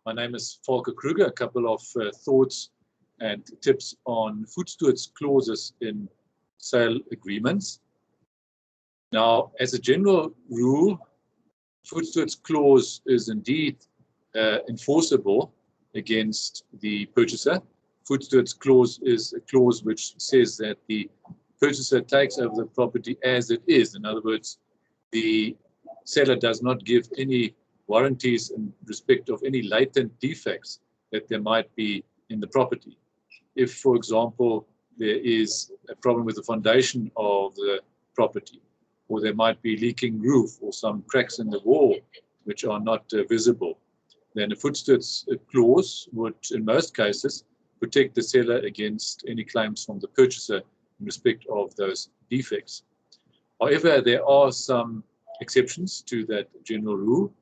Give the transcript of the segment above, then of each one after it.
My name is Volker Kruger. A couple of thoughts and tips on voetstoots clauses in sale agreements. Now, as a general rule, voetstoots clause is indeed enforceable against the purchaser. Voetstoots clause is a clause which says that the purchaser takes over the property as it is. In other words, the seller does not give any warranties in respect of any latent defects that there might be in the property. If, for example, there is a problem with the foundation of the property, or there might be leaking roof or some cracks in the wall which are not visible, then a voetstoots clause would, in most cases, protect the seller against any claims from the purchaser in respect of those defects. However, there are some exceptions to that general rule.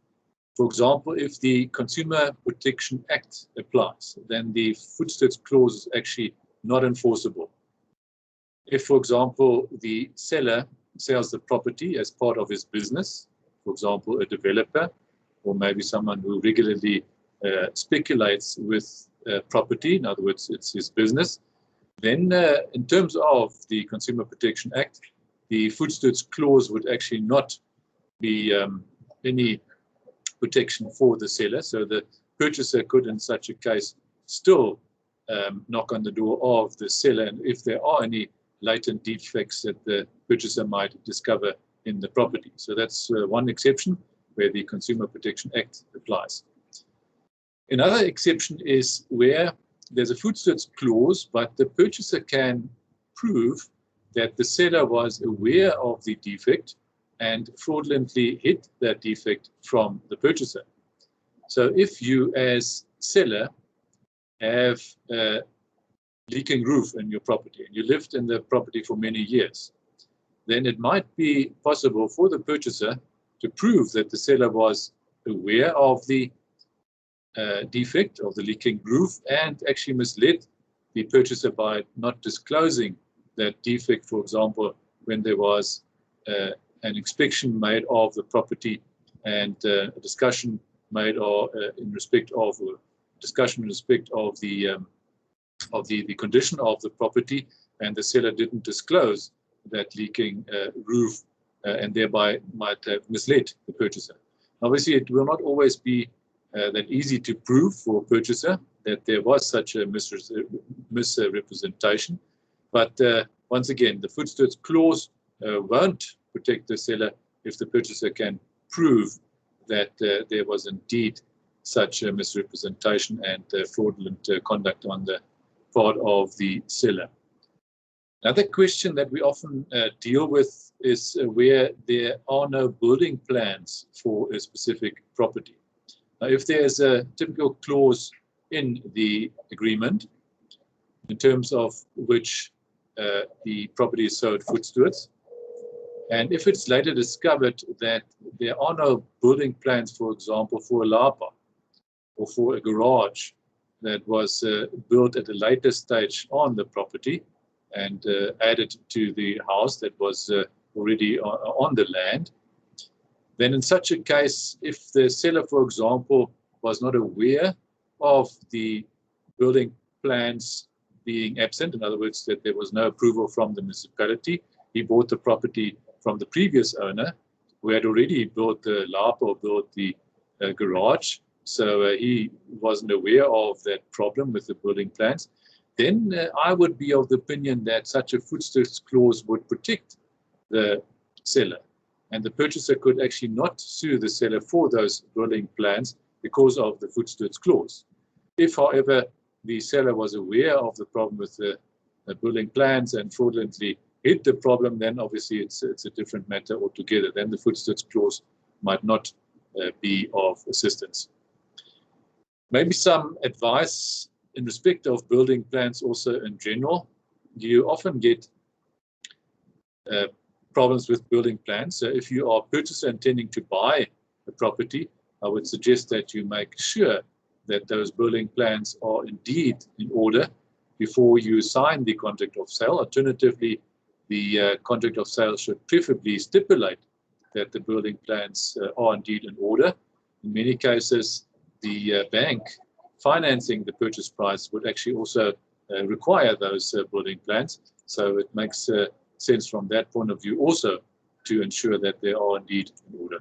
For example, if the Consumer Protection Act applies, then the voetstoots clause is actually not enforceable. If, for example, the seller sells the property as part of his business, for example, a developer, or maybe someone who regularly speculates with property, in other words, it's his business, then in terms of the Consumer Protection Act, the voetstoots clause would actually not be any protection for the seller. So the purchaser could, in such a case, still knock on the door of the seller, and if there are any latent defects that the purchaser might discover in the property. So that's one exception where the Consumer Protection Act applies. Another exception is where there's a voetstoots clause, but the purchaser can prove that the seller was aware of the defect and fraudulently hid that defect from the purchaser. So if you as seller have a leaking roof in your property and you lived in the property for many years, then it might be possible for the purchaser to prove that the seller was aware of the defect of the leaking roof and actually misled the purchaser by not disclosing that defect, for example, when there was an inspection made of the property and a discussion made in respect of the condition of the property, and the seller didn't disclose that leaking roof and thereby might have misled the purchaser. Obviously, it will not always be that easy to prove for a purchaser that there was such a misrepresentation. But once again, the voetstoots clause won't protect the seller if the purchaser can prove that there was indeed such a misrepresentation and fraudulent conduct on the part of the seller. Another question that we often deal with is where there are no building plans for a specific property. Now, if there's a typical clause in the agreement in terms of which the property is sold voetstoots, and if it's later discovered that there are no building plans, for example, for a lapa or for a garage that was built at a later stage on the property and added to the house that was already on the land, then in such a case, if the seller, for example, was not aware of the building plans being absent, in other words, that there was no approval from the municipality, he bought the property from the previous owner who had already built the lapa or built the garage, so he wasn't aware of that problem with the building plans, then I would be of the opinion that such a voetstoots clause would protect the seller, and the purchaser could actually not sue the seller for those building plans because of the voetstoots clause. If, however, the seller was aware of the problem with the building plans and fraudulently hid the problem, then obviously it's a different matter altogether. Then the voetstoots clause might not be of assistance. Maybe some advice in respect of building plans also in general. You often get problems with building plans. So if you are a purchaser intending to buy a property, I would suggest that you make sure that those building plans are indeed in order before you sign the contract of sale. Alternatively, the contract of sale should preferably stipulate that the building plans are indeed in order. In many cases, the bank financing the purchase price would actually also require those building plans. So it makes sense from that point of view also to ensure that they are indeed in order.